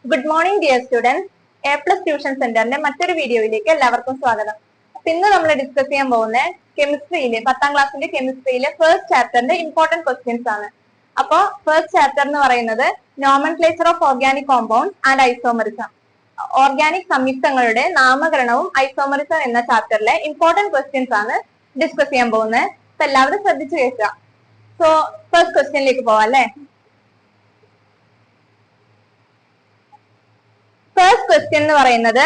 Good morning dear students. A plus tuition സെന്ററിന്റെ മറ്റൊരു വീഡിയോയിലേക്ക് എല്ലാവർക്കും സ്വാഗതം. ഇന്ന് നമ്മൾ ഡിസ്കസ് ചെയ്യാൻ പോകുന്ന കെമിസ്ട്രിയിലെ 10ാം ക്ലാസ്സിന്റെ കെമിസ്ട്രിയിലെ ഫസ്റ്റ് ചാപ്റ്ററിന്റെ ഇമ്പോർട്ടന്റ് ക്വസ്റ്റ്യൻസ് ആണ്. അപ്പോ ഫസ്റ്റ് ചാപ്റ്റർ എന്ന് പറയുന്നത് nomenclature of organic compounds and isomerism. Organic സംയുക്തങ്ങളുടെ നാമകരണവും ഐസോമറിസം എന്ന ചാപ്റ്ററിലെ ഇമ്പോർട്ടന്റ് ക്വസ്റ്റ്യൻസ് ആണ് ഡിസ്കസ് ചെയ്യാൻ പോകുന്നത്. അപ്പൊ എല്ലാവരും ശ്രദ്ധിച്ചു കേൾക്കുക. സോ ഫസ്റ്റ് ക്വസ്റ്റ്യനിലേക്ക് പോവാം അല്ലെ. ഫസ്റ്റ് ക്വസ്റ്റ്യൻ എന്ന് പറയുന്നത്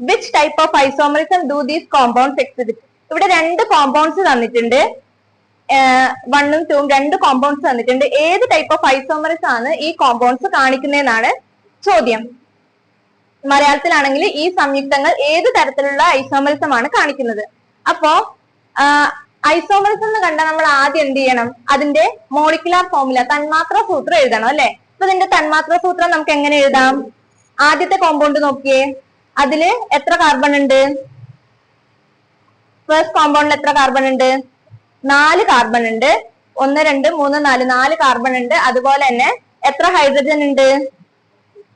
which type of isomerism do these compounds exhibit. ഇവിടെ രണ്ട് കോമ്പൗണ്ട്സ് തന്നിട്ടുണ്ട്, 1ഉം 2ഉം രണ്ട് കോമ്പൗണ്ട്സ് തന്നിട്ടുണ്ട്. ഏത് ടൈപ്പ് ഓഫ് ഐസോമറിസം ആണ് ഈ കോമ്പൗണ്ട്സ് കാണിക്കുന്നതെന്നാണ് ചോദ്യം. മലയാളത്തിലാണെങ്കിൽ ഈ സംയുക്തങ്ങൾ ഏത് തരത്തിലുള്ള ഐസോമറിസം ആണ് കാണിക്കുന്നത്. അപ്പോ ഐസോമറിസം എന്ന് കണ്ടാൽ നമ്മൾ ആദ്യം എന്ത് ചെയ്യണം? അതിന്റെ മോളിക്കുലാർ ഫോർമുല, തന്മാത്ര സൂത്രം എഴുതണം അല്ലെ. അപ്പൊ ഇതിന്റെ തന്മാത്ര സൂത്രം നമുക്ക് എങ്ങനെ എഴുതാം? ആദ്യത്തെ കോമ്പൗണ്ട് നോക്കിയേ, അതില് എത്ര കാർബൺ ഉണ്ട്? ഫസ്റ്റ് കോമ്പൗണ്ടിൽ എത്ര കാർബൺ ഉണ്ട്? 4 കാർബൺ ഉണ്ട്. 1 2 3 4 കാർബൺ ഉണ്ട്. അതുപോലെ തന്നെ എത്ര ഹൈഡ്രജൻ ഉണ്ട്?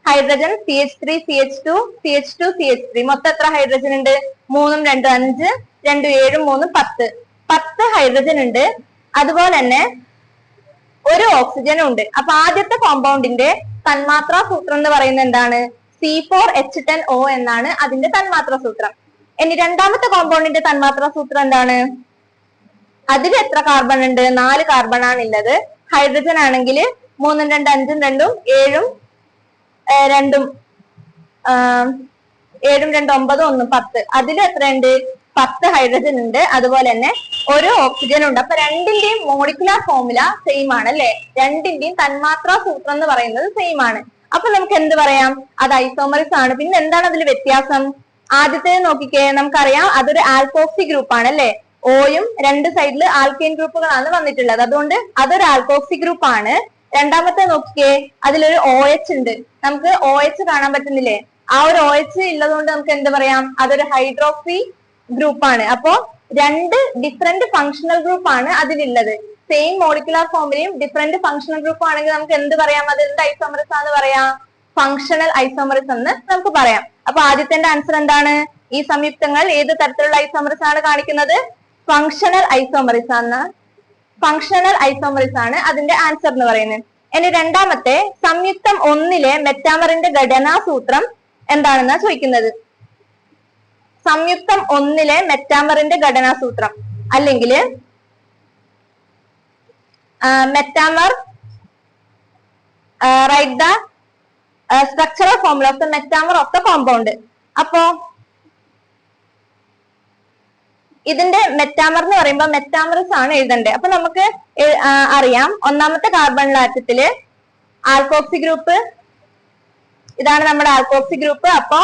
Hydrogen CH3 CH2 CH2 CH3 മൊത്തം എത്ര ഹൈഡ്രജൻ ഉണ്ട്? 3 2 5 2 7 3 10 ഹൈഡ്രജൻ ഉണ്ട്. അതുപോലെ തന്നെ ഒരു ഓക്സിജനും ഉണ്ട്. അപ്പൊ ആദ്യത്തെ കോമ്പൗണ്ടിന്റെ തന്മാത്രാ സൂത്രം എന്ന് പറയുന്നത് എന്താണ്? C4H10O എന്നാണ് അതിന്റെ തന്മാത്രാ സൂത്രം. ഇനി രണ്ടാമത്തെ കോമ്പൗണ്ടിന്റെ തന്മാത്രാ സൂത്രം എന്താണ്? അതിൽ എത്ര കാർബൺ ഉണ്ട്? 4 കാർബൺ ആണ് ഉള്ളത്. ഹൈഡ്രജൻ ആണെങ്കിൽ 3 2 5 2 7 2 7 2 9 1 10. അതിൽ എത്രയുണ്ട്? 10 ഹൈഡ്രജൻ ഉണ്ട്. അതുപോലെ തന്നെ ഒരു ഓക്സിജൻ ഉണ്ട്. അപ്പൊ രണ്ടിന്റെയും മോളിക്കുലാർ ഫോർമുല സെയിം ആണ് അല്ലെ. രണ്ടിന്റെയും തന്മാത്രാ സൂത്രം എന്ന് പറയുന്നത് സെയിം ആണ്. അപ്പൊ നമുക്ക് എന്ത് പറയാം? അത് ഐസോമറിസം ആണ്. പിന്നെ എന്താണ് അതിൽ വ്യത്യാസം? ആദ്യത്തെ നോക്കിക്കേ, നമുക്കറിയാം അതൊരു ആൽക്കോക്സി ഗ്രൂപ്പ് ആണ് അല്ലെ. ഓയും രണ്ട് സൈഡിൽ ആൽക്കൈൻ ഗ്രൂപ്പുകളാണ് വന്നിട്ടുള്ളത്, അതുകൊണ്ട് അതൊരു ആൽക്കോക്സി ഗ്രൂപ്പ് ആണ്. രണ്ടാമത്തെ നോക്കിക്കേ, അതിലൊരു OH ഉണ്ട്. നമുക്ക് OH കാണാൻ പറ്റുന്നില്ലേ? ആ ഒരു OH ഉള്ളതുകൊണ്ട് നമുക്ക് എന്ത് പറയാം? അതൊരു ഹൈഡ്രോക്സി ഗ്രൂപ്പ് ആണ്. അപ്പോ രണ്ട് ഡിഫറെന്റ് ഫങ്ഷണൽ ഗ്രൂപ്പ് ആണ് അതിലുള്ളത്. സെയിം മോളിക്കുലാർ ഫോർമുലയും ഡിഫറെന്റ് ഫങ്ഷണൽ ഗ്രൂപ്പ് ആണെങ്കിൽ നമുക്ക് എന്ത് പറയാം? അത് എന്ത് ഐസോമറിസം എന്ന് പറയാം? ഫങ്ഷണൽ ഐസോമറിസം എന്ന് നമുക്ക് പറയാം. അപ്പൊ ആദ്യത്തെ ആൻസർ എന്താണ്? ഈ സംയുക്തങ്ങൾ ഏത് തരത്തിലുള്ള ഐസോമറിസം ആണ് കാണിക്കുന്നത്? ഫങ്ഷണൽ ഐസോമറിസം ആണ്. ഫങ്ഷണൽ ഐസോമറിസം ആണ് അതിന്റെ ആൻസർ എന്ന് പറയുന്നത്. ഇനി രണ്ടാമത്തെ, സംയുക്തം 1 മെറ്റാമറിന്റെ ഘടനാസൂത്രം എന്താണെന്നാ ചോദിക്കുന്നത്. സംയുക്തം 1 മെറ്റാമറിന്റെ ഘടനാസൂത്രം അല്ലെങ്കിൽ metamer right the structural formula of the metamer of the compound. അപ്പോ ഇതിന്റെ മെറ്റാമർ എന്ന് പറയുമ്പോൾ മെറ്റാമറിസം ആണ് എഴുതണ്ടേ. അപ്പൊ നമുക്ക് അറിയാം, ഒന്നാമത്തെ കാർബൺ ആറ്റത്തില് ആൽക്കോക്സി ഗ്രൂപ്പ്, ഇതാണ് നമ്മുടെ ആൽക്കോക്സി ഗ്രൂപ്പ്. അപ്പോ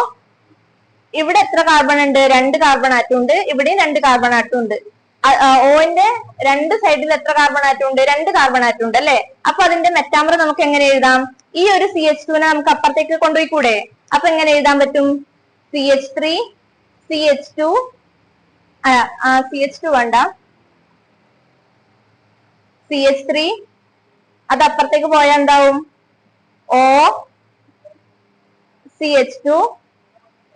ഇവിടെ എത്ര കാർബൺ ഉണ്ട്? 2 കാർബൺ ആറ്റം ഉണ്ട്. ഇവിടെയും 2 കാർബൺ ആറ്റം ഉണ്ട്. ഓന്റെ രണ്ട് സൈഡിൽ എത്ര കാർബൺ ആറ്റം ഉണ്ട്? 2 കാർബൺ ആറ്റം ഉണ്ട് അല്ലെ. അപ്പൊ അതിന്റെ മെറ്റാമർ നമുക്ക് എങ്ങനെ എഴുതാം? ഈ ഒരു CH2 നമുക്ക് അപ്പുറത്തേക്ക് കൊണ്ടുപോയി കൂടെ? അപ്പൊ എങ്ങനെ എഴുതാൻ പറ്റും? CH3 CH2 CH2 വേണ്ട, CH3 അത് അപ്പുറത്തേക്ക് പോയാൽ എന്താവും? O CH2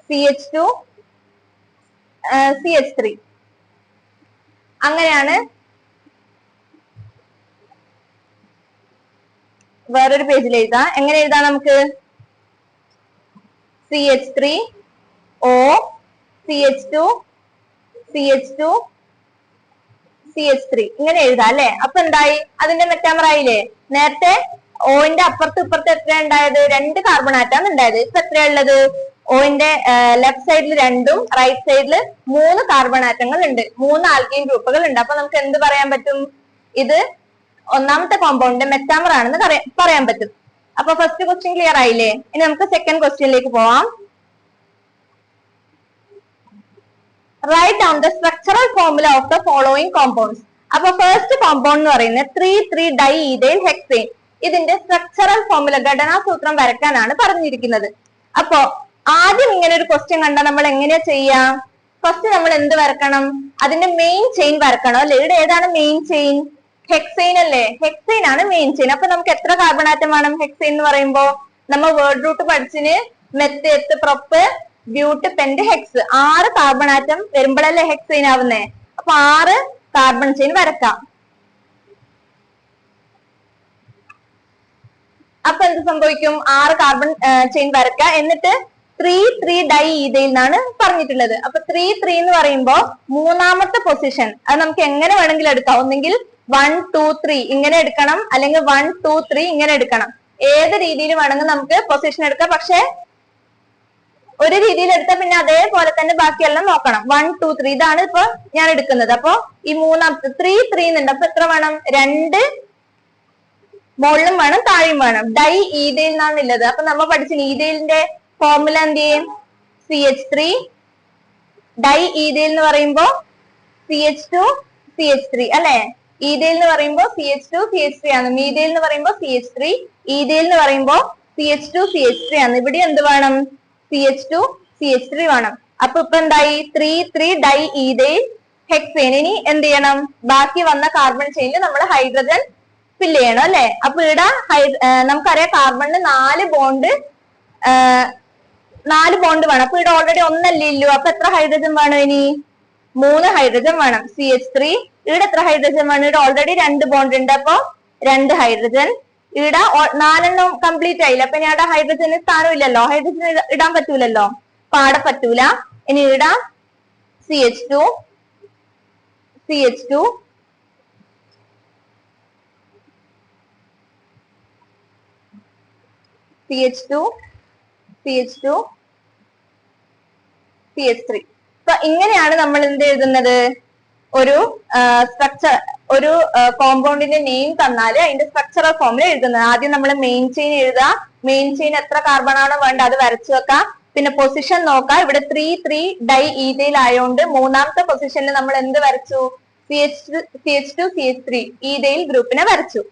CH2 CH3. അങ്ങനെയാണ്. വേറൊരു പേജിൽ എഴുതാം. എങ്ങനെ എഴുതാം നമുക്ക്? CH3 O CH2 CH2 CH3 ഇങ്ങനെ എഴുതാം അല്ലെ. അപ്പൊ എന്തായി? അതിന്റെ മെറ്റാമർ ആയില്ലേ. നേരത്തെ ഓന്റെ അപ്പുറത്ത് ഇപ്പുറത്ത് എത്ര ഉണ്ടായത്? 2 കാർബൺ ആറ്റാണ് ഉണ്ടായത്. ഇപ്പൊ എത്രയാ ഉള്ളത്? ഓന്റെ ലെഫ്റ്റ് സൈഡിൽ 2ഉം റൈറ്റ് സൈഡിൽ 3 കാർബൺ ആറ്റങ്ങൾ ഉണ്ട്. 3 ആൽക്കൈൻ ഗ്രൂപ്പുകൾ ഉണ്ട്. അപ്പൊ നമുക്ക് എന്ത് പറയാൻ പറ്റും? ഇത് ഒന്നാമത്തെ കോമ്പൗണ്ടിന്റെ മെറ്റാമർ ആണെന്ന് പറയാൻ പറ്റും. അപ്പൊ ഫസ്റ്റ് ക്വസ്റ്റ്യൻ ക്ലിയർ ആയില്ലേ. ഇനി നമുക്ക് സെക്കൻഡ് ക്വസ്റ്റ്യനിലേക്ക് പോവാം. Write down the structural formula of the following compounds. അപ്പൊ ഫസ്റ്റ് കോമ്പൗണ്ട് എന്ന് പറയുന്നത് 3,3 ഡൈഈഥൈൽ ഹെക്സേൻ. ഇതിന്റെ സ്ട്രക്ചറൽ ഫോർമുല, ഘടനാസൂത്രം വരയ്ക്കാനാണ് പറഞ്ഞിരിക്കുന്നത്. അപ്പോ ആദ്യം ഇങ്ങനെ ഒരു ക്വസ്റ്റ്യൻ കണ്ടാൽ നമ്മൾ എങ്ങനെയാ ചെയ്യാം? ഫസ്റ്റ് നമ്മൾ എന്ത് വരക്കണം? അതിന്റെ മെയിൻ ചെയിൻ വരക്കണം അല്ലെ. ഇവിടെ ഏതാണ് മെയിൻ ചെയിൻ? ഹെക്സൈൻ അല്ലേ? ഹെക്സൈൻ ആണ് മെയിൻ ചെയിൻ. അപ്പൊ നമുക്ക് എത്ര കാർബൺ ആറ്റം വേണം ഹെക്സൈൻ എന്ന് പറയുമ്പോ? നമ്മ വേർഡ് റൂട്ട് പഠിച്ചിന് meth, eth, prop, but, pent, hex. 6 carbon atom വരുമ്പോഴല്ലേ ഹെക്സൈൻ ആവുന്നേ. അപ്പൊ 6 കാർബൺ ചെയിൻ വരക്കാം. അപ്പൊ എന്ത് സംഭവിക്കും? 6 കാർബൺ ചെയിൻ വരക്കുക. എന്നിട്ട് 3 ഡൈ ഈഥൈൽ എന്നാണ് പറഞ്ഞിട്ടുള്ളത്. അപ്പൊ 3 എന്ന് പറയുമ്പോ മൂന്നാമത്തെ പൊസിഷൻ അത് നമുക്ക് എങ്ങനെ വേണമെങ്കിലും എടുക്കാം. ഒന്നെങ്കിൽ 1 2 3 ഇങ്ങനെ എടുക്കണം, അല്ലെങ്കിൽ 1 2 3 ഇങ്ങനെ എടുക്കണം. ഏത് രീതിയിൽ വേണമെങ്കിൽ നമുക്ക് പൊസിഷൻ എടുക്കാം. പക്ഷെ ഒരു രീതിയിൽ എടുത്താൽ പിന്നെ അതേപോലെ തന്നെ ബാക്കിയെല്ലാം നോക്കണം. 1 2 3 ഇതാണ് ഇപ്പൊ ഞാൻ എടുക്കുന്നത്. അപ്പൊ ഈ മൂന്നാമത്തെ 3 എന്നുണ്ട്. അപ്പൊ എത്ര വേണം? 2 മുകളിലും വേണം, താഴെയും വേണം. ഡൈ ഈഥൈൽ എന്നാണുള്ളത്. അപ്പൊ നമ്മൾ പഠിച്ചു ഈഥൈലിന്റെ ഫോർമുല എന്ത് ചെയ്യും? CH3. ഡൈ ഈഥൈൽ എന്ന് പറയുമ്പോ CH2 CH3 അല്ലെ? ഈഥൈൽ എന്ന് പറയുമ്പോ CH2 CH3 ആണ്. മീഥൈൽ എന്ന് പറയുമ്പോ CH3, ഈഥൈൽ എന്ന് പറയുമ്പോ CH2 CH3 ആണ്. ഇവിടെ എന്ത് വേണം? CH2 CH3 വേണം. അപ്പൊ ഇപ്പൊ എന്തായി? 3 ഡൈ ഈഥൈൽ ഹെക്സേൻ. ഇനി എന്ത് ചെയ്യണം? ബാക്കി വന്ന കാർബൺ ചെയിനിൽ നമ്മൾ ഹൈഡ്രജൻ ഫില്ല് ചെയ്യണം അല്ലെ? അപ്പൊ ഇവിടെ നമുക്കറിയാം കാർബണിന് 4 ബോണ്ട് വേണം. അപ്പൊ ഇവിടെ ഓൾറെഡി ഒന്നല്ലേ ഇല്ലു. അപ്പൊ എത്ര ഹൈഡ്രജൻ വേണം? ഇനി 3 ഹൈഡ്രജൻ വേണം. CH3. ഇവിടെ എത്ര ഹൈഡ്രജൻ വേണം? ഇവിടെ ഓൾറെഡി 2 ബോണ്ട് ഉണ്ട്. അപ്പൊ 2 ഹൈഡ്രജൻ. ഇവിടെ 4 കംപ്ലീറ്റ് ആയില്ല. അപ്പൊ ഇനി അവിടെ ഹൈഡ്രജന് സ്ഥാനമില്ലല്ലോ. ഹൈഡ്രജൻ ഇടാൻ പറ്റൂലല്ലോ. പാടെ പറ്റൂല. ഇനി ഇടാം CH2 CH2 CH2 CH2 CH3. അപ്പൊ ഇങ്ങനെയാണ് നമ്മൾ എന്ത് എഴുതുന്നത്? ഒരു സ്ട്രക്ചർ, ഒരു കോമ്പൗണ്ടിന്റെ നെയിം തന്നാല് അതിന്റെ സ്ട്രക്ചറൽ ഫോമിൽ എഴുതുന്നത്. ആദ്യം നമ്മൾ മെയിൻ ചെയിൻ എഴുതുക. മെയിൻ ചെയിൻ എത്ര കാർബൺ ആണോ വേണ്ടത് അത് വരച്ചു വെക്കാം. പിന്നെ പൊസിഷൻ നോക്കാം. ഇവിടെ 3 ഡൈ ഈഥൈൽ ആയതുകൊണ്ട് മൂന്നാമത്തെ പൊസിഷനിൽ നമ്മൾ എന്ത് വരച്ചു? CH2 CH3 ഈഥൈൽ ഗ്രൂപ്പിനെ വരച്ചു.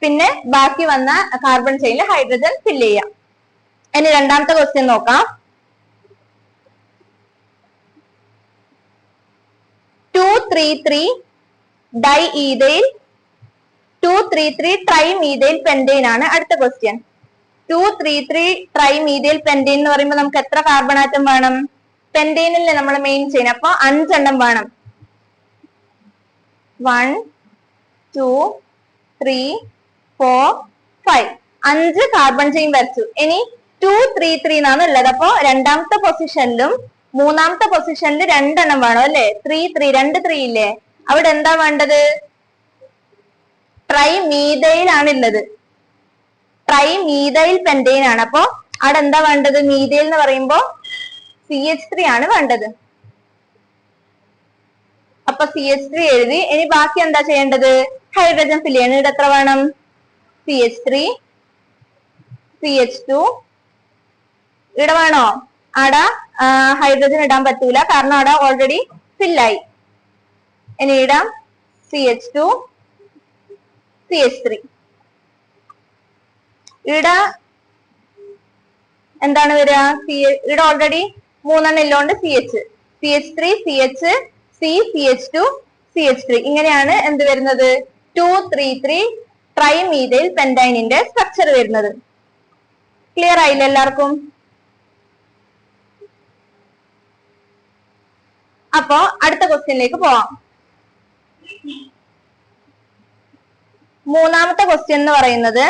പിന്നെ ബാക്കി വന്ന കാർബൺ ചെയിനിൽ ഹൈഡ്രജൻ ഫില്ല് ചെയ്യാം. ഇനി രണ്ടാമത്തെ ക്വസ്റ്റ്യൻ നോക്കാം. 2 ഡൈ ഈഥൈൽ 2 ട്രൈമീഥൈൽ പെന്റൈൻ ആണ് അടുത്ത ക്വസ്റ്റ്യൻ. 2 ട്രൈമീഥൈൽ പെന്റൈൻ എന്ന് പറയുമ്പോൾ നമുക്ക് എത്ര കാർബൺ ആറ്റം വേണം? പെന്റൈനിലെ നമ്മൾ മെയിൻ ചെയിൻ. അപ്പൊ 5 എണ്ണം വേണം. 1 2 3 4 5 5 കാർബൺ ചെയിൻ വരച്ചു. ഇനി 2 എന്നാണ് ഉള്ളത്. അപ്പൊ രണ്ടാമത്തെ പൊസിഷനിലും മൂന്നാമത്തെ പൊസിഷനിൽ 2 എണ്ണം വേണം അല്ലെ? 2 3 ഇല്ലേ? അവിടെ എന്താ വേണ്ടത്? ട്രൈമീഥൈൽ ആണുള്ളത്. ട്രൈമീഥൈൽ പെന്റൈൻ ആണ്. അപ്പൊ അവിടെ എന്താ വേണ്ടത്? മീഥൈൽ എന്ന് പറയുമ്പോ CH3 ആണ് വേണ്ടത്. അപ്പൊ CH3 എഴുതി. ഇനി ബാക്കി എന്താ ചെയ്യേണ്ടത്? ഹൈഡ്രജൻ ഫില്ല് ചെയ്യണം. ഇവിടെ എത്ര വേണം? CH3 CH2. ഇവിടെ വേണോ? അവിടെ ഹൈഡ്രജൻ ഇടാൻ പറ്റൂല, കാരണം അവിടെ ഓൾറെഡി ഫില്ലായി. ഇനി ഇടാം CH2 CH3. ഇവിടെ എന്താണ് വരിക? ഇവിടെ ഓൾറെഡി 3 എണ്ണം ഇല്ലോണ്ട് CH3 CH CH2 CH3 ഇങ്ങനെയാണ് എന്ത് വരുന്നത്? 2 ട്രൈമീഥൈൽ പെന്റൈനിന്റെ സ്ട്രക്ചർ വരുന്നത്. ക്ലിയർ ആയില്ല എല്ലാവർക്കും? അപ്പോ അടുത്ത ക്വസ്റ്റ്യനിലേക്ക് പോവാം. മൂന്നാമത്തെ ക്വസ്റ്റ്യൻ എന്ന് പറയുന്നത്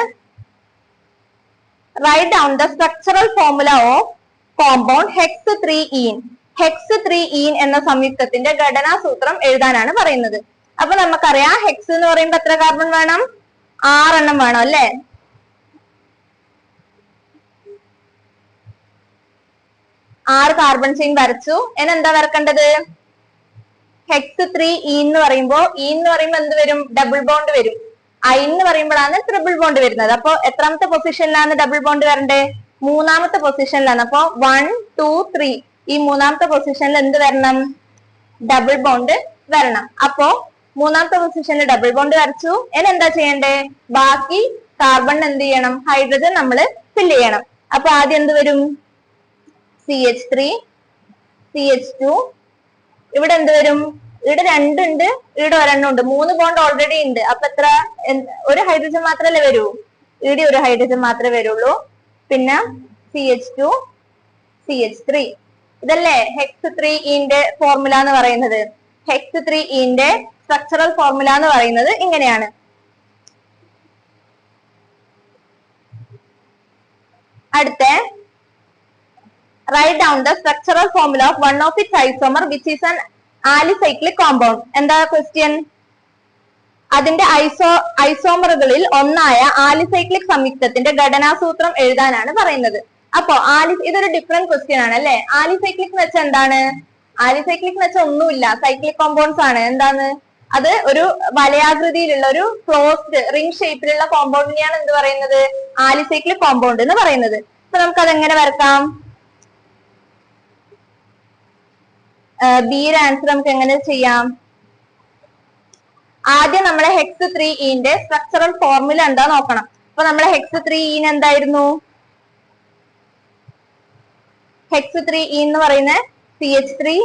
write down the structural formula of compound hex 3 എന്ന സംയുക്തത്തിന്റെ ഘടനാസൂത്രം എഴുതാനാണ് പറയുന്നത്. അപ്പൊ നമുക്കറിയാം ഹെക്സ് എന്ന് പറയുമ്പോ എത്ര കാർബൺ വേണം? 6 എണ്ണം വേണം അല്ലെ? ആറ് കാർബൺ ചെയിൻ വരച്ചു. ഇനി എന്താ വരക്കേണ്ടത്? ഹെക്സ് 3 എന്ന് പറയുമ്പോ എന്ത് വരും? ഡബിൾ ബോണ്ട് വരും. എന്ന് പറയുമ്പോഴാണ് ട്രിപ്പിൾ ബോണ്ട് വരുന്നത്. അപ്പൊ എത്രാമത്തെ പൊസിഷനിലാണ് ഡബിൾ ബോണ്ട് വരണ്ടേ? മൂന്നാമത്തെ പൊസിഷനിലാണ്. അപ്പൊ 1 2 3 ഈ മൂന്നാമത്തെ പൊസിഷനിൽ എന്ത് വരണം? ഡബിൾ ബോണ്ട് വരണം. അപ്പോ മൂന്നാമത്തെ പൊസിഷനിൽ ഡബിൾ ബോണ്ട് വരച്ചു. ഇനി എന്താ ചെയ്യണ്ടേ? ബാക്കി കാർബൺ എന്ത് ചെയ്യണം? ഹൈഡ്രജൻ നമ്മൾ ഫില്ല് ചെയ്യണം. അപ്പൊ ആദ്യം എന്ത് വരും? CH3 CH2. ഇവിടെ എന്ത് വരും? ഇവിടെ 2 ഉണ്ട്, ഇവിടെ ഒരെണ്ണം ഉണ്ട്. 3 ബോണ്ട് ഓൾറെഡി ഉണ്ട്. അപ്പൊ എത്ര? ഒരു ഹൈഡ്രജൻ മാത്രമല്ലേ വരൂ? ഇവിടെ ഒരു ഹൈഡ്രജൻ മാത്രമേ വരുള്ളൂ. പിന്നെ CH2CH3. ഇതല്ലേ ഹെക്സ് 3 ഫോർമുല എന്ന് പറയുന്നത്. ഹെക്സ് 3 സ്ട്രക്ചറൽ ഫോർമുല എന്ന് പറയുന്നത് ഇങ്ങനെയാണ്. അടുത്ത write down the structural formula of one of its isomer which is an alicyclic compound. എന്താ ക്വസ്റ്റ്യൻ? അതിന്റെ ഐസോമറുകളിൽ ഒന്നായ ആലിസൈക്ലിക് സംയുക്തത്തിന്റെ ഘടനാസൂത്രം എഴുതാനാണ് പറയുന്നത്. അപ്പോ ഇതൊരു ഡിഫറെന്റ് ക്വസ്റ്റ്യൻ ആണ് അല്ലെ. ആലിസൈക്ലിക് എന്ന് വെച്ചാൽ എന്താണ്? ആലിസൈക്ലിക് എന്ന് വെച്ചാൽ ഒന്നുമില്ല, സൈക്ലിക് കോമ്പൗണ്ട്സ് ആണ്. എന്താണ് അത്? ഒരു വലയാകൃതിയിലുള്ള ഒരു ക്ലോസ്ഡ് റിംഗ് ഷേപ്പിലുള്ള കോമ്പൗണ്ടിനെയാണ് എന്ത് പറയുന്നത്? ആലിസൈക്ലിക് കോമ്പൗണ്ട് എന്ന് പറയുന്നത്. അപ്പൊ നമുക്ക് അതെങ്ങനെ വരക്കാം? ബിയുടെ ആൻസർ നമുക്ക് എങ്ങനെ ചെയ്യാം? ആദ്യം നമ്മളെ ഹെക്സ് 3 സ്ട്രക്ചറൽ ഫോർമുല എന്താ നോക്കണം. അപ്പൊ നമ്മളെ ഹെക്സ് 3 എന്തായിരുന്നു? ഹെക്സ് 3 എന്ന് പറയുന്ന CH3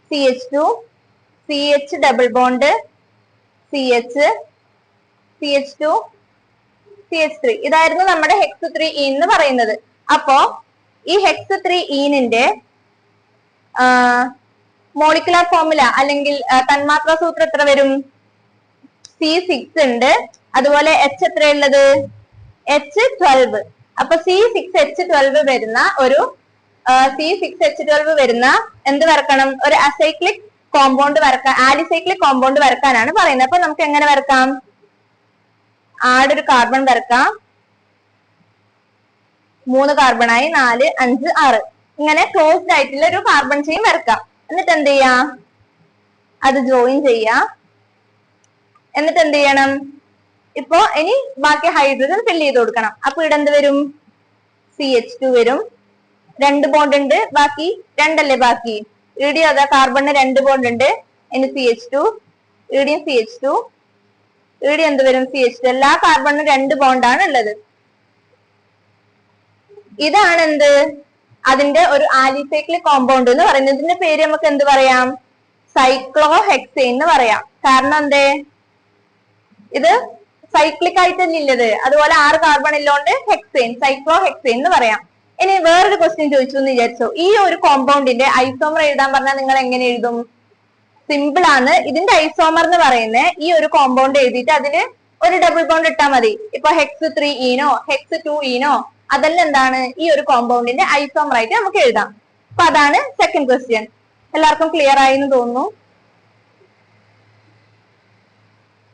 CH2 CH double bond CH CH2 CH3 ഇതായിരുന്നു നമ്മുടെ ഹെക്സ് 3 എന്ന് പറയുന്നത്. അപ്പോ ഈ ഹെക്സ് 3 മോളിക്കുലർ ഫോർമുല അല്ലെങ്കിൽ തന്മാത്രാ സൂത്രം എത്ര വരും? C6 ഉണ്ട്, അതുപോലെ H എത്രയുള്ളത്? H12. അപ്പൊ C6H12 വരുന്ന ഒരു C6H12 വരുന്ന എന്ത് വരക്കണം? ഒരു അസൈക്ലിക് കോമ്പൗണ്ട് വരക്കാൻ, ആലിസൈക്ലിക് കോമ്പൗണ്ട് വരക്കാനാണ് പറയുന്നത്. അപ്പൊ നമുക്ക് എങ്ങനെ വരക്കാം? ഒരു കാർബൺ വരക്കാം. 3 കാർബണായി 4 5 6 ഇങ്ങനെ ക്ലോസ്ഡ് ആയിട്ടുള്ള ഒരു കാർബൺ ചെയിൻ വരക്കാം. എന്നിട്ട് എന്ത് ചെയ്യാം? അത് ജോയിൻ ചെയ്യാം. എന്നിട്ട് എന്ത് ചെയ്യണം? ഇപ്പോ ഇനി ബാക്കി ഹൈഡ്രജൻ ഫില്ല് ചെയ്ത് കൊടുക്കണം. അപ്പൊ ഇവിടെ എന്ത് വരും? CH2 വരും. 2 ബോണ്ട് ഉണ്ട്, ബാക്കി 2 അല്ലേ ബാക്കി. ഇവിടെയും അതാ കാർബണിന് 2 ബോണ്ട് ഉണ്ട്. ഇനി CH2, ഇവിടെയും CH2, ഇവിടെ എന്ത് വരും? CH2. എല്ലാ കാർബണിനും 2 ബോണ്ടാണ് ഉള്ളത്. ഇതാണ് എന്ത്? അതിന്റെ ഒരു ആലിസൈക്ലിക് കോമ്പൗണ്ട് എന്ന് പറയുന്നത്. ഇതിന്റെ പേര് നമുക്ക് എന്ത് പറയാം? സൈക്ലോഹെക്സെയിൻ എന്ന് പറയാം. കാരണം എന്തേ? ഇത് സൈക്ലിക് ആയിട്ടല്ലേ ഉള്ളത്, അതുപോലെ 6 കാർബൺ ഉള്ളതുകൊണ്ട് ഹെക്സെയിൻ, സൈക്ലോഹെക്സെയിൻ എന്ന് പറയാം. ഇനി വേറൊരു ക്വസ്റ്റ്യൻ ചോദിച്ചു എന്ന് വിചാരിച്ചോ. ഈ ഒരു കോമ്പൗണ്ടിന്റെ ഐസോമർ എഴുതാൻ പറഞ്ഞാൽ നിങ്ങൾ എങ്ങനെ എഴുതും? സിമ്പിൾ ആണ്. ഇതിന്റെ ഐസോമർ എന്ന് പറയുന്നത് ഈ ഒരു കോമ്പൗണ്ട് എഴുതിയിട്ട് അതിന് ഒരു ഡബിൾ ബോണ്ട് ഇട്ടാൽ മതി. ഇപ്പൊ ഹെക്സ് 3 ഹെക്സ് 2 അതെല്ലാം എന്താണ്? ഈ ഒരു കോമ്പൗണ്ടിന്റെ ഐസോമർ ആയിട്ട് നമുക്ക് എഴുതാം. അപ്പൊ അതാണ് സെക്കൻഡ് ക്വസ്റ്റ്യൻ. എല്ലാവർക്കും ക്ലിയർ ആയി എന്ന് തോന്നുന്നു.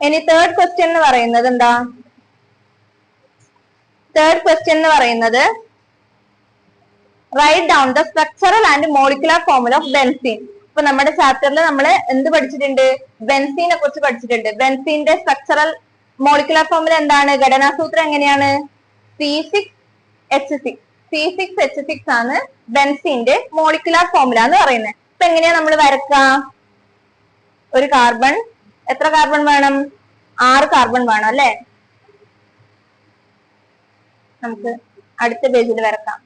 ഇനി തേർഡ് ക്വസ്റ്റ്യൻ എന്ന് പറയുന്നത് എന്താ? തേർഡ് ക്വസ്റ്റ്യൻ എന്ന് പറയുന്നത് write down the structural and molecular formula of benzene. ഇപ്പൊ നമ്മുടെ ചാപ്റ്ററിൽ നമ്മൾ എന്ത് പഠിച്ചിട്ടുണ്ട്? ബെൻസീനെ കുറിച്ച് പഠിച്ചിട്ടുണ്ട്. ബെൻസീന്റെ സ്ട്രക്ചറൽ മോളിക്കുലർ ഫോർമുല എന്താണ്? ഘടനാസൂത്രം എങ്ങനെയാണ്? C6H6. C6H6 ആണ് ബെൻസീന്റെ മോളിക്കുലർ ഫോർമുല എന്ന് പറയുന്നത്. ഇപ്പൊ എങ്ങനെയാ നമ്മൾ വരക്കുക? ഒരു കാർബൺ, എത്ര കാർബൺ വേണം? 6 കാർബൺ വേണം അല്ലെ. നമുക്ക് അടുത്ത പേജിൽ വരക്കാം.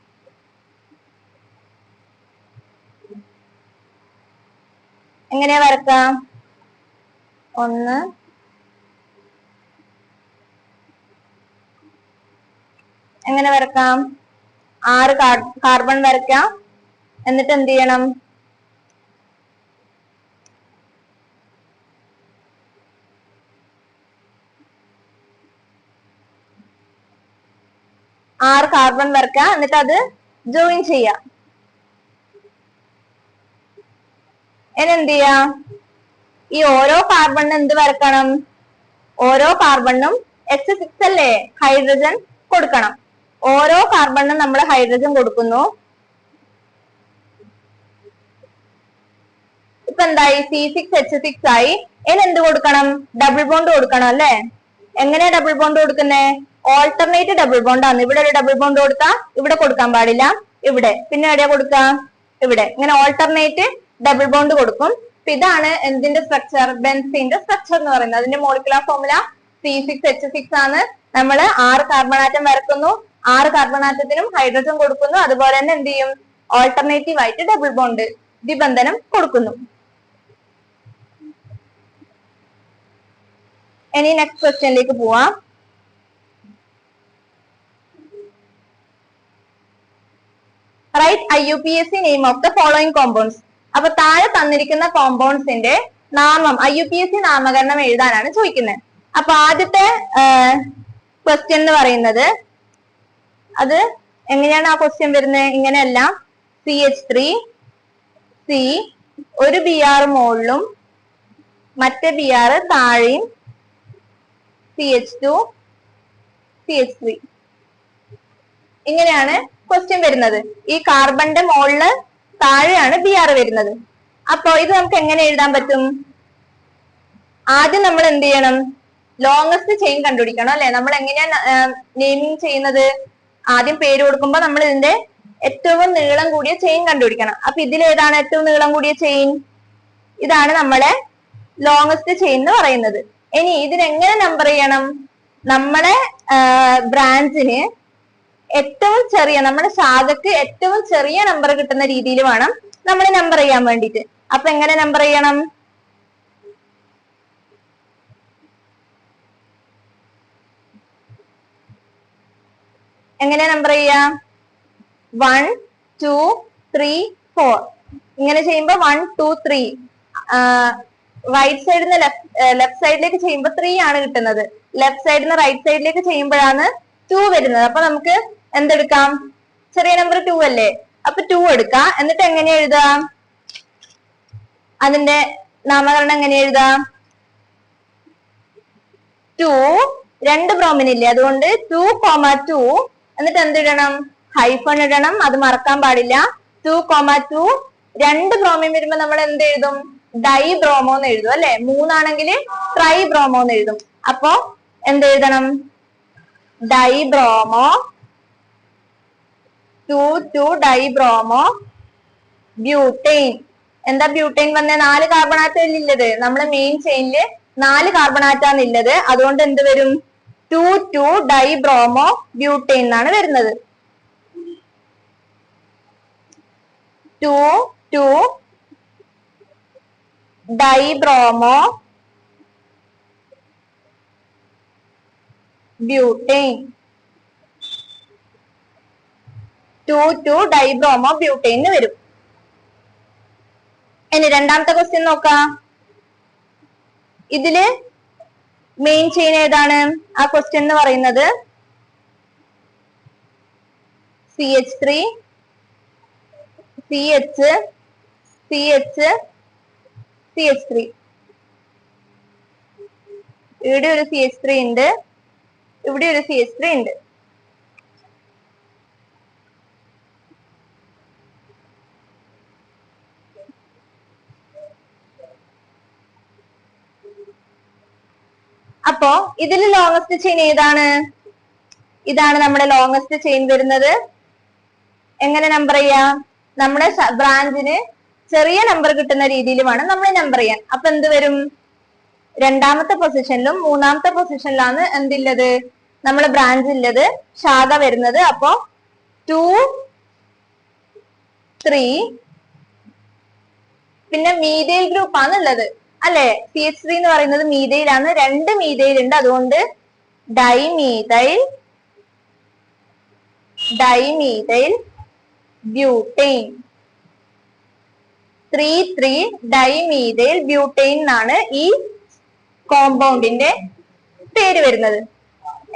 എങ്ങനെയാ വരക്കാം? 1 എങ്ങനെ വരക്കാം? 6 കാർബൺ വരക്കാം. എന്നിട്ട് എന്ത് ചെയ്യണം? കാർബൺ വരക്കാം. എന്നിട്ട് അത് ജോയിൻ ചെയ്യാം. ഇനി എന്ത് ചെയ്യാം? ഈ ഓരോ കാർബണിനും എന്ത് വരക്കണം? ഓരോ കാർബണിനും H6 അല്ലേ ഹൈഡ്രജൻ കൊടുക്കണം. ഓരോ കാർബണിനും നമ്മൾ ഹൈഡ്രജൻ കൊടുക്കുന്നു. ഇപ്പൊ എന്തായി? C6H6 ആയി. ഇനി എന്ത് കൊടുക്കണം? ഡബിൾ ബോണ്ട് കൊടുക്കണം അല്ലെ. എങ്ങനെയാ ഡബിൾ ബോണ്ട് കൊടുക്കുന്നേ? ഓൾട്ടർനേറ്റ് ഡബിൾ ബോണ്ട് ആണ്. ഇവിടെ ഒരു ഡബിൾ ബോണ്ട് കൊടുത്താ ഇവിടെ കൊടുക്കാൻ പാടില്ല, ഇവിടെ. പിന്നെ എവിടെയാ കൊടുക്കുക? ഇവിടെ. ഇങ്ങനെ ഓൾട്ടർനേറ്റ് ഡബിൾ ബോണ്ട് കൊടുക്കും. അപ്പൊ ഇതാണ് എന്തിന്റെ സ്ട്രക്ചർ? ബെൻസീന്റെ സ്ട്രക്ചർ എന്ന് പറയുന്നത്. അതിന്റെ മോളിക്കുലർ ഫോർമുല C6H6 ആണ്. നമ്മൾ 6 കാർബൺ ആറ്റം വരക്കുന്നു. 6 കാർബൺ ആറ്റത്തിനും ഹൈഡ്രജൻ കൊടുക്കുന്നു. അതുപോലെ തന്നെ എന്ത് ചെയ്യും? ഓൾട്ടർനേറ്റീവ് ആയിട്ട് ഡബിൾ ബോണ്ട് ദ്വിബന്ധനം കൊടുക്കുന്നു. ഇനി നെക്സ്റ്റ് ക്വസ്റ്റ്യനിലേക്ക് പോവാം. Write IUPAC name of the following compounds. അപ്പൊ താഴെ തന്നിരിക്കുന്ന കോമ്പൗണ്ട്സിന്റെ നാമം IUPAC നാമകരണം എഴുതാനാണ് ചോദിക്കുന്നത്. അപ്പൊ ആദ്യത്തെ ക്വസ്റ്റ്യൻ എന്ന് പറയുന്നത്, അത് എങ്ങനെയാണ് ആ ക്വസ്റ്റ്യൻ വരുന്നത്? ഇങ്ങനെയല്ല. CH3 C, ഒരു Br മുകളിലും മറ്റേ Br താഴെയും, CH2 CH3. ഇങ്ങനെയാണ് ക്വസ്റ്റ്യൻ വരുന്നത്. ഈ കാർബണിന്റെ മുകളില് താഴെയാണ് Br വരുന്നത്. അപ്പൊ ഇത് നമുക്ക് എങ്ങനെ എഴുതാൻ പറ്റും? ആദ്യം നമ്മൾ എന്ത് ചെയ്യണം? ലോങ്സ്റ്റ് ചെയിൻ കണ്ടുപിടിക്കണം അല്ലെ? നമ്മൾ എങ്ങനെയാണ് നെയിമിങ് ചെയ്യുന്നത്? ആദ്യം പേര് കൊടുക്കുമ്പോ നമ്മൾ ഇതിന്റെ ഏറ്റവും നീളം കൂടിയ ചെയിൻ കണ്ടുപിടിക്കണം. അപ്പൊ ഇതിലേതാണ് ഏറ്റവും നീളം കൂടിയ ചെയിൻ? ഇതാണ് നമ്മളെ ലോങ്സ്റ്റ് ചെയിൻ എന്ന് പറയുന്നത്. ഇനി ഇതിനെങ്ങനെ നമ്പർ ചെയ്യണം? നമ്മളെ ബ്രാഞ്ചിന് ഏറ്റവും ചെറിയ, നമ്മുടെ ശാഖക്ക് ഏറ്റവും ചെറിയ നമ്പർ കിട്ടുന്ന രീതിയിൽ വേണം നമ്മൾ നമ്പർ ചെയ്യാൻ വേണ്ടിയിട്ട്. അപ്പൊ എങ്ങനെ നമ്പർ ചെയ്യണം? എങ്ങനെ നമ്പർ ചെയ്യാം? 1 2 3 4. ഇങ്ങനെ ചെയ്യുമ്പോ 1 2 3, റൈറ്റ് സൈഡിൽ നിന്ന് ലെഫ്റ്റ് സൈഡിലേക്ക് ചെയ്യുമ്പോൾ 3 ആണ് കിട്ടുന്നത്. ലെഫ്റ്റ് സൈഡിൽ നിന്ന് റൈറ്റ് സൈഡിലേക്ക് ചെയ്യുമ്പോഴാണ് 2 വരുന്നത്. അപ്പൊ നമുക്ക് എന്തെടുക്കാം? ചെറിയ നമ്പർ 2 അല്ലേ? അപ്പൊ 2 എടുക്കാം. എന്നിട്ട് എങ്ങനെ എഴുതാം? അതിന്റെ നാമകരണം എങ്ങനെ എഴുതാം? 2, 2 ബ്രോമിൻ ഇല്ലേ, അതുകൊണ്ട് 2, 2. എന്നിട്ട് എന്തിടണം? ഹൈഫൺ ഇടണം. അത് മറക്കാൻ പാടില്ല. 2, 2. 2 ബ്രോമിൻ വരുമ്പോ നമ്മൾ എന്ത് എഴുതും? ഡൈ ബ്രോമോ എന്ന് എഴുതും അല്ലെ? 3 ആണെങ്കിൽ ട്രൈ ബ്രോമോ എന്ന് എഴുതും. അപ്പൊ എന്ത് എഴുതണം? Di bromo 2, 2 di bromo butyne. എന്താ ബ്യൂട്ടൈൻ വന്നേ? 4 കാർബൺ ആറ്റം ഇല്ലത്. നമ്മുടെ മെയിൻ ചെയിനില് 4 കാർബൺ ആറ്റാണ് ഉള്ളത്. അതുകൊണ്ട് എന്ത് വരും? 2, 2 ഡൈ ബ്രോമോ ബ്യൂട്ടൈൻ എന്നാണ് വരുന്നത്. 2, 2 di bromo butyne. 2, 2 di bromo butyne എന്ന് വരും. ഇനി രണ്ടാമത്തെ ക്വസ്റ്റ്യൻ നോക്കാം. ഇതില് മെയിൻ ചെയിൻ ഏതാണ്? ആ ക്വസ്റ്റ്യൻ എന്ന് പറയുന്നത് CH3 CH CH CH3. ഇവിടെ ഒരു CH3 ഉണ്ട്, ഇവിടെ ഒരു CH3 ഉണ്ട്. അപ്പോ ഇതിൽ ലോങ്സ്റ്റ് ചെയിൻ ഏതാണ്? ഇതാണ് നമ്മുടെ ലോങ്സ്റ്റ് ചെയിൻ വരുന്നത്. എങ്ങനെ നമ്പർ ചെയ്യാം? നമ്മുടെ ബ്രാഞ്ചിന് ചെറിയ നമ്പർ കിട്ടുന്ന രീതിയിൽ വേണം നമ്മൾ നമ്പർ ചെയ്യാൻ. അപ്പൊ എന്ത് വരും? രണ്ടാമത്തെ പൊസിഷനിലും മൂന്നാമത്തെ പൊസിഷനിലാണ് എന്തില്ലത്? നമ്മുടെ ബ്രാഞ്ച് ഉള്ളത്, ശാഖ വരുന്നത്. അപ്പൊ 2 3, പിന്നെ മീഥൈൽ ഗ്രൂപ്പ് ആണ് ഉള്ളത് അല്ലെ? CH3 എന്ന് പറയുന്നത് മീഥൈലാണ്. 2 മീഥൈൽ ഉണ്ട്, അതുകൊണ്ട് ഡൈമീഥൈൽ ബ്യൂട്ടൈൻ. 3, 3 ഡൈമീഥൈൽ ബ്യൂട്ടൈൻ എന്നാണ് ഈ കോമ്പൗണ്ടിന്റെ പേര് വരുന്നത്.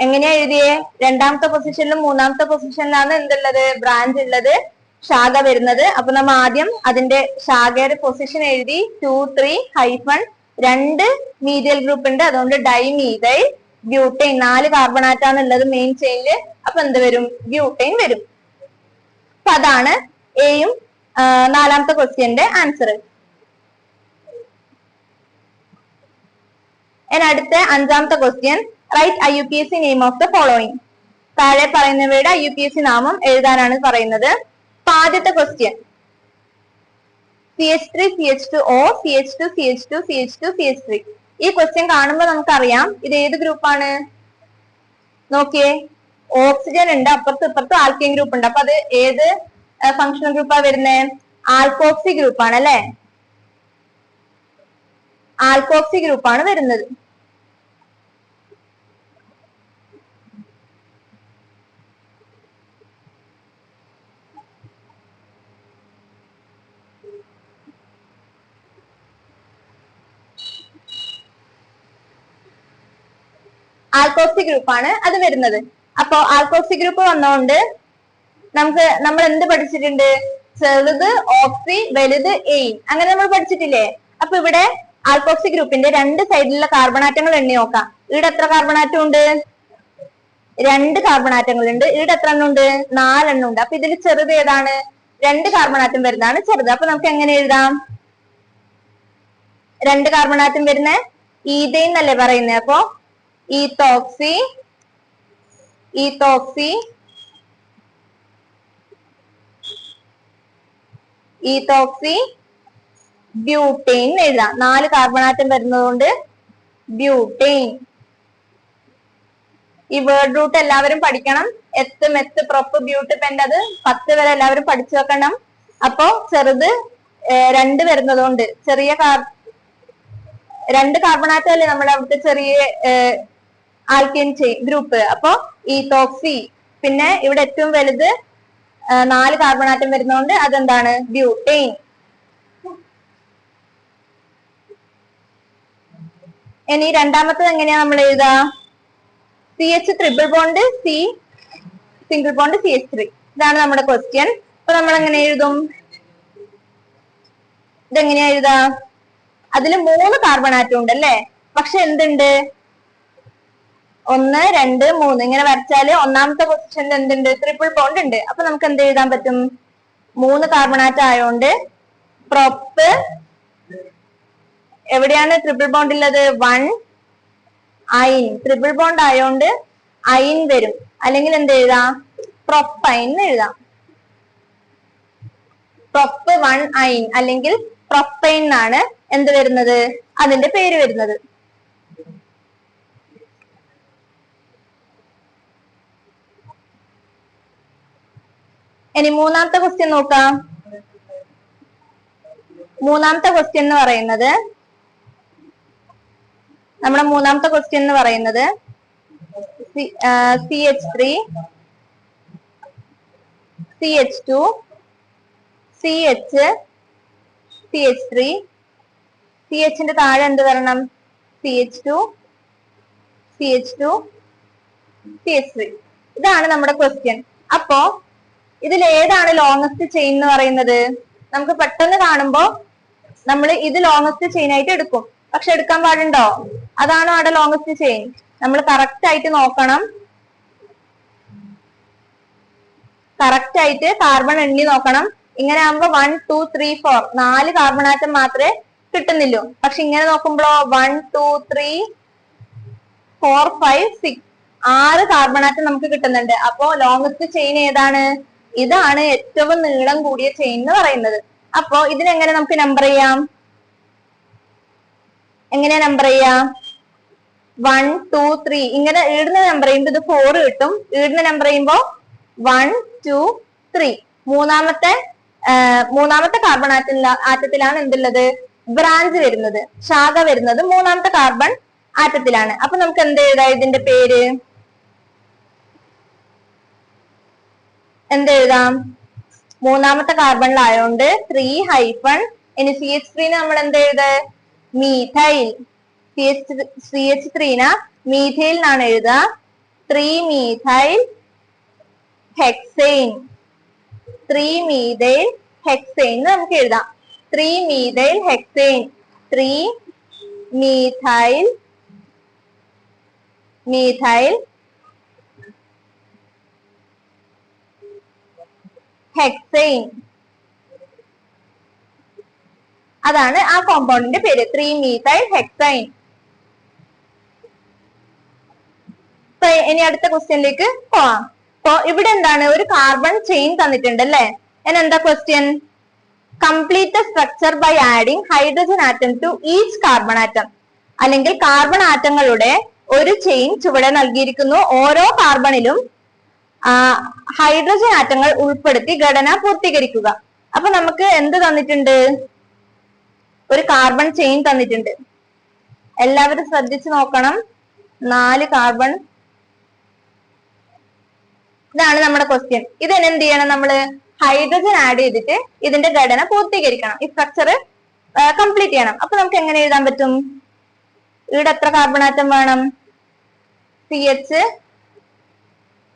എങ്ങനെയാ എഴുതിയേ? രണ്ടാമത്തെ പൊസിഷനിലും മൂന്നാമത്തെ പൊസിഷനിലാണ് എന്തുള്ളത്? ബ്രാഞ്ച് ഉള്ളത്, ശാഖ വരുന്നത്. അപ്പൊ നമ്മൾ ആദ്യം അതിന്റെ ശാഖയുടെ പൊസിഷൻ എഴുതി. 2, 3 ഹൈഫൺ 2 മീഥൈൽ ഗ്രൂപ്പ് ഉണ്ട്, അതുകൊണ്ട് ഡൈമീഥൈൽ ബ്യൂട്ടൈൻ. 4 കാർബൺ ആറ്റാണ് ഉള്ളത് മെയിൻ ചെയിനില്. അപ്പൊ എന്ത് വരും? ബ്യൂട്ടൈൻ വരും. അപ്പൊ അതാണ് എയും നാലാമത്തെ ക്വസ്റ്റ്യന്റെ ആൻസർ. അടുത്ത അഞ്ചാമത്തെ question, write IUPAC name of the following. താഴെ പറയുന്നവയുടെ IUPAC നാമം എഴുതാനാണ് പറയുന്നത്. അപ്പൊ ആദ്യത്തെ question CH3 CH2O CH2 CH2 CH2 CH3. ഈ ക്വസ്റ്റ്യൻ കാണുമ്പോൾ നമുക്കറിയാം ഇത് ഏത് ഗ്രൂപ്പാണ്. നോക്കിയേ, ഓക്സിജൻ ഉണ്ട്, അപ്പുറത്തും ഇപ്പുറത്തും ആൽക്കൈൻ ഗ്രൂപ്പ് ഉണ്ട്. അപ്പൊ അത് ഏത് ഫങ്ഷണൽ ഗ്രൂപ്പാ വരുന്നത്? ആൽക്കോക്സി ഗ്രൂപ്പാണ് അല്ലെ? ആൽക്കോക്സി ഗ്രൂപ്പാണ് വരുന്നത്. ആൽക്കോക്സി ഗ്രൂപ്പാണ് അത് വരുന്നത്. അപ്പൊ ആൽക്കോക്സി ഗ്രൂപ്പ് വന്നോണ്ട് നമ്മൾ എന്ത് പഠിച്ചിട്ടുണ്ട്? ചെറുത് ഓക്സി, വലുത് എയിൻ, അങ്ങനെ നമ്മൾ പഠിച്ചിട്ടില്ലേ? അപ്പൊ ഇവിടെ ആൽക്കോക്സി ഗ്രൂപ്പിന്റെ രണ്ട് സൈഡിലുള്ള കാർബൺ ആറ്റങ്ങൾ എണ്ണി നോക്കാം. ഇവിടെ എത്ര കാർബൺ ആറ്റം ഉണ്ട്? 2 കാർബൺ ആറ്റങ്ങൾ ഉണ്ട്. ഇവിടെ എത്ര എണ്ണം ഉണ്ട്? 4 എണ്ണം ഉണ്ട്. അപ്പൊ ഇതിൽ ചെറുത് ഏതാണ്? 2 കാർബൺ ആറ്റം വരുന്നതാണ് ചെറുത്. അപ്പൊ നമുക്ക് എങ്ങനെ എഴുതാം? 2 കാർബൺ ആറ്റം വരുന്ന ഈഥെയ്ൻ എന്നല്ലേ പറയുന്നത്. അപ്പൊ ഈത്തോക്സി, ഈത്തോക്സി, ഈത്തോക്സി ബ്യൂട്ടെയിൻ എഴുതാം. 4 കാർബൺ ആറ്റം വരുന്നതുകൊണ്ട് ബ്യൂട്ടെയിൻ. ഈ വേർഡ് റൂട്ട് എല്ലാവരും പഠിക്കണം. എത്ത്, മെത്ത്, പ്രൊപ്പ്, ബ്യൂട്ട്, പെന്റ്, അത് 10 വരെ എല്ലാവരും പഠിച്ചു വെക്കണം. അപ്പോ ചെറുത് 2 വരുന്നതുകൊണ്ട് ചെറിയ 2 കാർബൺ ആറ്റം അല്ലേ നമ്മുടെ അവിടുത്തെ ചെറിയ ആൽക്കൈൻ ഗ്രൂപ്പ്. അപ്പൊ ഈത്തോക്സി. പിന്നെ ഇവിടെ ഏറ്റവും വലുത് 4 കാർബൺ ആറ്റം വരുന്നതുകൊണ്ട് അതെന്താണ്? ബ്യൂട്ടെയിൻ. ഇനി രണ്ടാമത്തത് എങ്ങനെയാ നമ്മൾ എഴുതാ? CH triple bond C single bond CH3. ഇതാണ് നമ്മുടെ ക്വസ്റ്റ്യൻ. അപ്പൊ നമ്മൾ എങ്ങനെ എഴുതും? ഇതെങ്ങനെയാ എഴുതാ? അതിൽ 3 കാർബൺ ആറ്റം ഉണ്ട് അല്ലേ? പക്ഷെ എന്തുണ്ട്? 1, 2, 3 ഇങ്ങനെ വരച്ചാല് ഒന്നാമത്തെ പൊസിഷനിൽ എന്തുണ്ട്? ട്രിപ്പിൾ ബോണ്ട് ഉണ്ട്. അപ്പൊ നമുക്ക് എന്ത് എഴുതാൻ പറ്റും? 3 കാർബൺ ആറ്റം ആയതുകൊണ്ട് പ്രൊപ്പ് എവിടെയാണ് ട്രിപ്പിൾ ബോണ്ട് ഉള്ളത്? 1 അയിൻ. ട്രിപ്പിൾ ബോണ്ട് ആയതുകൊണ്ട് അയിൻ വരും. അല്ലെങ്കിൽ എന്ത് എഴുതാം? പ്രൊപ്പൈൻ എഴുതാം. പ്രൊപ്പ് 1 അയിൻ അല്ലെങ്കിൽ പ്രൊപ്പൈൻ എന്നാണ് എന്ത് വരുന്നത്? അതിന്റെ പേര് വരുന്നത്. ഇനി മൂന്നാമത്തെ ക്വസ്റ്റ്യൻ നോക്കാം. മൂന്നാമത്തെ ക്വസ്റ്റ്യൻ എന്ന് പറയുന്നത് CH3 CH2 CH CH3 CHന്റെ താഴെ എന്ത് വരണം? CH2 CH2 CH3. ഇതാണ് നമ്മുടെ ക്വസ്റ്റ്യൻ. അപ്പോ ഇതിൽ ഏതാണ് ലോങ്സ്റ്റ് ചെയിൻ എന്ന് പറയുന്നത്? നമുക്ക് പെട്ടെന്ന് കാണുമ്പോ നമ്മൾ ഇത് ലോങ്സ്റ്റ് ചെയിൻ ആയിട്ട് എടുക്കും. പക്ഷെ എടുക്കാൻ പാടുണ്ടോ? അതാണോ അവിടെ ലോങ്സ്റ്റ് ചെയിൻ? നമ്മൾ കറക്റ്റ് ആയിട്ട് നോക്കണം. കറക്റ്റ് ആയിട്ട് കാർബൺ എണ്ണി നോക്കണം. ഇങ്ങനെ ആകുമ്പോ 1, 2, 3, 4 4 കാർബൺ ആറ്റം മാത്രമേ കിട്ടുന്നില്ലൂ. പക്ഷെ ഇങ്ങനെ നോക്കുമ്പോഴോ 1, 2, 3, 4, 5, 6 6 കാർബൺ ആറ്റം നമുക്ക് കിട്ടുന്നുണ്ട്. അപ്പോ ലോങ്സ്റ്റ് ചെയിൻ ഏതാണ്? ഇതാണ് ഏറ്റവും നീളം കൂടിയ ചെയിൻ എന്ന് പറയുന്നത്. അപ്പോ ഇതിനെങ്ങനെ നമുക്ക് നമ്പർ ചെയ്യാം? എങ്ങനെയാ നമ്പർ ചെയ്യാം? 1, 2, 3 ഇങ്ങനെ ഈടുന്ന നമ്പർ ചെയ്യുമ്പോ ഇത് 4 കിട്ടും. ഈടുന്ന നമ്പർ ചെയ്യുമ്പോ 1, 2, 3. മൂന്നാമത്തെ കാർബൺ ആറ്റത്തിലാണ് എന്തുള്ളത്? ബ്രാഞ്ച് വരുന്നത്, ശാഖ വരുന്നത് മൂന്നാമത്തെ കാർബൺ ആറ്റത്തിലാണ്. അപ്പൊ നമുക്ക് എന്ത് എഴുതാം? ഇതിന്റെ പേര് എന്തെഴുതാം? മൂന്നാമത്തെ കാർബണിലായോണ്ട് 3 ഹൈഫൺ. ഇനി CH3 നമ്മൾ എന്ത് എഴുത്? മീഥൈൽ. CH3 മീഥൈൽ എന്നാണ് എഴുതുക. 3 മീഥൈൽ ഹെക്സൈൻ. 3 മീഥൈൽ ഹെക്സൈൻ നമുക്ക് എഴുതാം. 3 മീഥൈൽ ഹെക്സൈൻ. 3 methyl hexyne. അതാണ് ആ കോമ്പൗണ്ടിന്റെ പേര്, 3 മീഥൈൽ ഹെക്സൈൻ. ഇനി അടുത്ത ക്വസ്റ്റ്യനിലേക്ക് പോവാം. അപ്പൊ ഇവിടെ എന്താണ്? ഒരു കാർബൺ ചെയിൻ തന്നിട്ടുണ്ട് അല്ലെ? എന്താ question? Complete the structure by adding hydrogen atom to each carbon atom. അല്ലെങ്കിൽ കാർബൺ ആറ്റങ്ങളുടെ ഒരു ചെയിൻ ചുവടെ നൽകിയിരിക്കുന്നു. ഓരോ കാർബണിലും ഹൈഡ്രജൻ ആറ്റങ്ങൾ ഉൾപ്പെടുത്തി ഘടന പൂർത്തീകരിക്കുക. അപ്പൊ നമുക്ക് എന്ത് തന്നിട്ടുണ്ട്? ഒരു കാർബൺ ചെയിൻ തന്നിട്ടുണ്ട്. എല്ലാവരും ശ്രദ്ധിച്ചു നോക്കണം. 4 കാർബൺ. ഇതാണ് നമ്മുടെ ക്വസ്റ്റ്യൻ. ഇതിന് എന്ത് ചെയ്യണം? നമ്മള് ഹൈഡ്രജൻ ആഡ് ചെയ്തിട്ട് ഇതിന്റെ ഘടന പൂർത്തീകരിക്കണം. ഈ സ്ട്രക്ചർ കംപ്ലീറ്റ് ചെയ്യണം. അപ്പൊ നമുക്ക് എങ്ങനെ എഴുതാൻ പറ്റും? ഇവിടെ എത്ര കാർബൺ ആറ്റം വേണം? CH,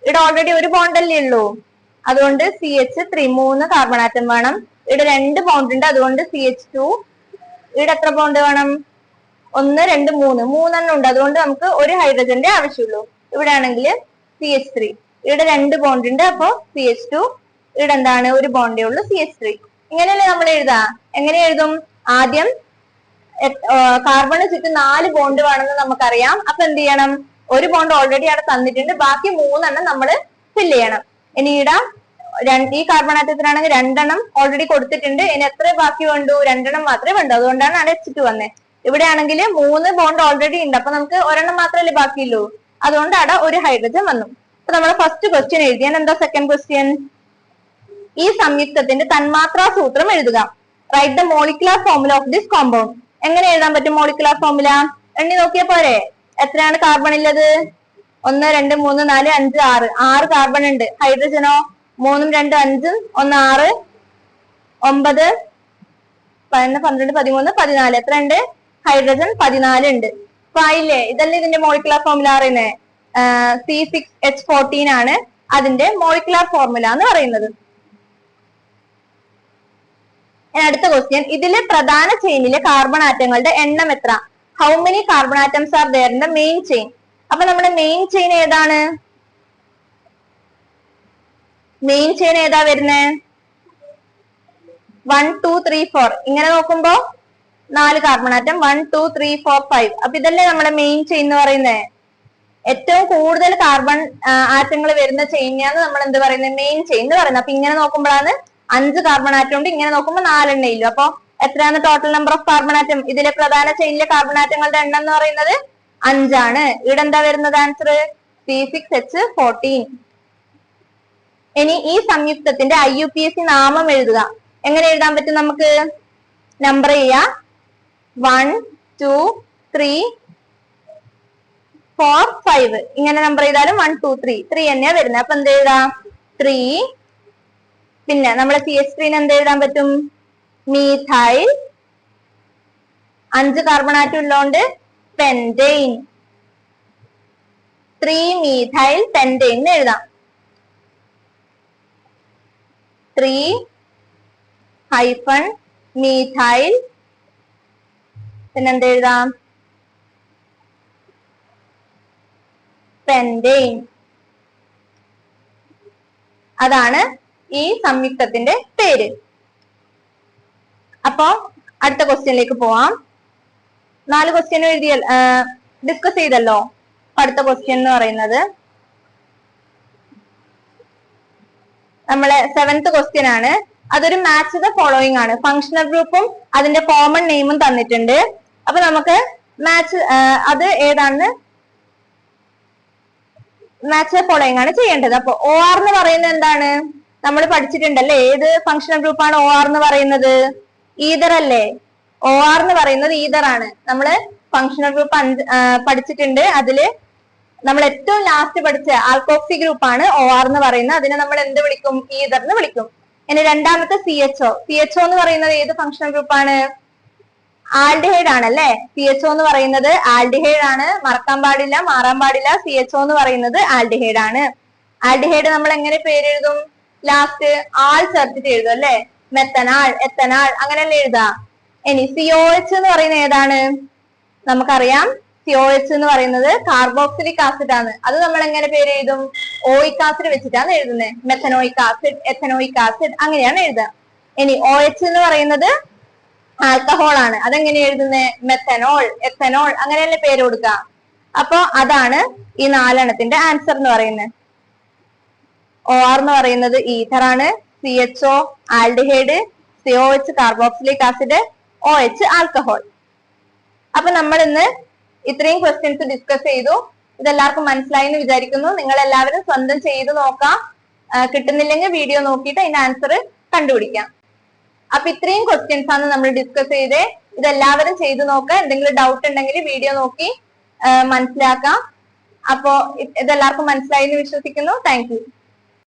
ഇവിടെ ഓൾറെഡി ഒരു ബോണ്ടല്ലേ ഉള്ളൂ, അതുകൊണ്ട് CH3 3 കാർബൺ ആറ്റം വേണം. ഇവിടെ 2 ബോണ്ട് ഉണ്ട്, അതുകൊണ്ട് CH2. ഇവിടെ എത്ര ബോണ്ട് വേണം? 1 2 3 3 ഉണ്ട്, അതുകൊണ്ട് നമുക്ക് ഒരു ഹൈഡ്രജന്റെ ആവശ്യമുള്ളൂ. ഇവിടെ ആണെങ്കിൽ CH3. ഇവിടെ 2 ബോണ്ട് ഉണ്ട്, അപ്പൊ CH2. ഇവിടെ എന്താണ്? ഒരു ബോണ്ടേ ഉള്ളൂ, CH3. ഇങ്ങനെയല്ലേ നമ്മൾ എഴുതാ? എങ്ങനെ എഴുതും? ആദ്യം കാർബണ് ചുറ്റും 4 ബോണ്ട് വേണമെന്ന് നമുക്കറിയാം. അപ്പൊ എന്ത് ചെയ്യണം? ഒരു ബോണ്ട് ഓൾറെഡി അവിടെ തന്നിട്ടുണ്ട്, ബാക്കി 3 നമ്മൾ ഫില്ല് ചെയ്യണം. ഇനി ഇവിടെ ഈ കാർബൺ ആറ്റത്തിനാണെങ്കിൽ 2 ഓൾറെഡി കൊടുത്തിട്ടുണ്ട്. ഇനി എത്ര ബാക്കി വേണ്ടു? 2 മാത്രമേ വേണ്ടു, അതുകൊണ്ടാണ് അവിടെ H2 വന്നത്. ഇവിടെ ആണെങ്കിൽ 3 ബോണ്ട് ഓൾറെഡി ഉണ്ട്, അപ്പൊ നമുക്ക് 1 മാത്രമല്ലേ ബാക്കിയുള്ളൂ, അതുകൊണ്ട് അവിടെ ഒരു ഹൈഡ്രജൻ വന്നു. അപ്പൊ നമ്മൾ ഫസ്റ്റ് ക്വസ്റ്റ്യൻ എഴുതിയാൽ എന്താ സെക്കൻഡ് ക്വസ്റ്റ്യൻ? ഈ സംയുക്തത്തിന്റെ തന്മാത്രാ സൂത്രം എഴുതുക. Write the molecular formula of this compound. എങ്ങനെ എഴുതാൻ പറ്റും മോളിക്കുലർ ഫോർമുല? എണ്ണി നോക്കിയാ പോരെ? എത്രയാണ് കാർബൺ ഉള്ളത്? 1 2 3 4 5 6 6 കാർബൺ ഉണ്ട്. ഹൈഡ്രജനോ? 3 2 5 1 6 9 11 12 13 14. എത്ര ഉണ്ട്? ഹൈഡ്രജൻ 14 ഉണ്ട്. അപ്പൊ ആയില്ലേ? ഇതല്ലേ ഇതിന്റെ മോളിക്കുലർ ഫോർമുല പറയുന്നത്. C6H14 ആണ് അതിന്റെ മോളിക്കുലർ ഫോർമുല എന്ന് പറയുന്നത്. അടുത്ത ക്വസ്റ്റ്യൻ, ഇതിലെ പ്രധാന ചെയിനിലെ കാർബൺ ആറ്റങ്ങളുടെ എണ്ണം എത്ര? How many carbon atoms are there in the main chain? അപ്പൊ നമ്മുടെ മെയിൻ ചെയിൻ ഏതാണ്? മെയിൻ ചെയിൻ ഏതാ വരുന്നത്? 1 2 3 4. ഇങ്ങനെ നോക്കുമ്പോ 4 കാർബൺ ആറ്റം 1 2 3 4 5. അപ്പൊ ഇതല്ലേ നമ്മുടെ മെയിൻ ചെയിൻ എന്ന് പറയുന്നത്. ഏറ്റവും കൂടുതൽ കാർബൺ ആറ്റങ്ങൾ വരുന്ന ചെയിനാണ് നമ്മൾ എന്ത് പറയുന്നത്? മെയിൻ ചെയിൻ എന്ന് പറയുന്നത്. അപ്പൊ ഇങ്ങനെ നോക്കുമ്പോഴാണ് 5 കാർബൺ ആറ്റം ഉണ്ട്, ഇങ്ങനെ നോക്കുമ്പോൾ 4 എണ്ണയില്ല. അപ്പൊ എത്രയാണ് total number of carbon atom? ഇതിലെ പ്രധാന ചെയിനിലെ കാർബൺ ആറ്റങ്ങളുടെ എണ്ണം എന്ന് പറയുന്നത് 5 ആണ്. ഇവിടെ എന്താ വരുന്നത് ആൻസർ? C6H14. ഇനി ഈ സംയുക്തത്തിന്റെ IUPAC നാമം എഴുതുക. എങ്ങനെ എഴുതാൻ പറ്റും നമുക്ക്? നമ്പർ ചെയ്യാ. 1 2 3 4 5. ഇങ്ങനെ നമ്പർ ചെയ്താലും 1 2 3 3 തന്നെയാ വരുന്നത്. അപ്പൊ എന്ത് എഴുതാം? 3. പിന്നെ നമ്മളെ CH3 എന്ത് എഴുതാൻ പറ്റും? മീഥൈൽ. 5 കാർബൺ ആറ്റം ഉള്ളതുകൊണ്ട് പെന്റെയിൻ. 3 മീഥൈൽ പെന്റെയിൻ എന്ന് എഴുതാം. 3 മീഥൈൽ. പിന്നെന്ത് എഴുതാം? പെന്റെയിൻ. അതാണ് ഈ സംയുക്തത്തിന്റെ പേര്. അപ്പോ അടുത്ത ക്വസ്റ്റ്യനിലേക്ക് പോവാം. 4 ക്വസ്റ്റ്യൻ എഴുതിയ ഡിസ്കസ് ചെയ്തല്ലോ. അടുത്ത ക്വസ്റ്റ്യൻ എന്ന് പറയുന്നത് നമ്മളെ 7th ക്വസ്റ്റ്യൻ ആണ്. അതൊരു മാച്ച് ദ ഫോളോയിങ് ആണ്. ഫങ്ഷണൽ ഗ്രൂപ്പും അതിന്റെ കോമൺ നെയിമും തന്നിട്ടുണ്ട്. അപ്പൊ നമുക്ക് മാച്ച് അത് ഏതാണെന്ന് മാച്ച് ദ ഫോളോയിങ് ആണ് ചെയ്യേണ്ടത്. അപ്പൊ OR എന്ന് പറയുന്നത് എന്താണ്? നമ്മൾ പഠിച്ചിട്ടുണ്ടല്ലേ. ഏത് ഫങ്ഷണൽ ഗ്രൂപ്പാണ് OR എന്ന് പറയുന്നത്? ഈതർ അല്ലേ? OR എന്ന് പറയുന്നത് ഈതർ ആണ്. നമ്മള് ഫങ്ഷണൽ ഗ്രൂപ്പ് പഠിച്ചിട്ടുണ്ട്. അതില് നമ്മൾ ഏറ്റവും ലാസ്റ്റ് പഠിച്ച ആൽക്കോക്സി ഗ്രൂപ്പ് ആണ് OR എന്ന് പറയുന്നത്. അതിനെ നമ്മൾ എന്ത് വിളിക്കും? ഈതർ എന്ന് വിളിക്കും. ഇനി രണ്ടാമത്തെ CHO. CHO എന്ന് പറയുന്നത് ഏത് ഫങ്ഷണൽ ഗ്രൂപ്പാണ്? ആൽഡിഹൈഡ് ആണല്ലേ. CHO എന്ന് പറയുന്നത് ആൽഡിഹൈഡ് ആണ്. മറക്കാൻ പാടില്ല, മാറാൻ പാടില്ല. CHO എന്ന് പറയുന്നത് ആൽഡിഹൈഡ് ആണ്. ആൽഡിഹൈഡ് നമ്മൾ എങ്ങനെ പേരെഴുതും? ലാസ്റ്റ് ആൾ ചേർത്തിട്ട് എഴുതും അല്ലെ. മെത്തനാൾ, എത്തനാൾ അങ്ങനെയല്ലേ എഴുതാ. ഇനി COH എന്ന് പറയുന്നത് ഏതാണ്? നമുക്കറിയാം COH എന്ന് പറയുന്നത് കാർബോക്സിലിക് ആസിഡ് ആണ്. അത് നമ്മൾ എങ്ങനെ പേര് എഴുതും? ഓയിക് ആസിഡ് വെച്ചിട്ടാണ് എഴുതുന്നത്. മെത്തനോയിക് ആസിഡ്, എത്തനോയിക് ആസിഡ് അങ്ങനെയാണ് എഴുതുക. ഇനി OH എന്ന് പറയുന്നത് ആൽക്കഹോൾ ആണ്. അതെങ്ങനെ എഴുതുന്നത്? മെത്തനോൾ, എത്തനോൾ അങ്ങനെയല്ലേ പേര് കൊടുക്കുക. അപ്പൊ അതാണ് ഈ 4 ആൻസർ എന്ന് പറയുന്നത്. OR എന്ന് പറയുന്നത് ഈഥർ ആണ്. CHO aldehyde, COH carboxylic acid, OH alcohol. അപ്പൊ നമ്മൾ ഇന്ന് ഇത്രയും ക്വസ്റ്റ്യൻസ് ഡിസ്കസ് ചെയ്തു. ഇതെല്ലാവർക്കും മനസ്സിലായി എന്ന് വിചാരിക്കുന്നു. നിങ്ങൾ എല്ലാവരും സ്വന്തം ചെയ്ത് നോക്കാം. കിട്ടുന്നില്ലെങ്കിൽ വീഡിയോ നോക്കിയിട്ട് അതിന്റെ ആൻസർ കണ്ടുപിടിക്കാം. അപ്പൊ ഇത്രയും ക്വസ്റ്റ്യൻസ് ആണ് നമ്മൾ ഡിസ്കസ് ചെയ്തേ. ഇതെല്ലാവരും ചെയ്തു നോക്കുക. എന്തെങ്കിലും ഡൗട്ട് ഉണ്ടെങ്കിൽ വീഡിയോ നോക്കി മനസ്സിലാക്കാം. അപ്പോ ഇതെല്ലാവർക്കും മനസ്സിലായി എന്ന് വിശ്വസിക്കുന്നു. Thank you.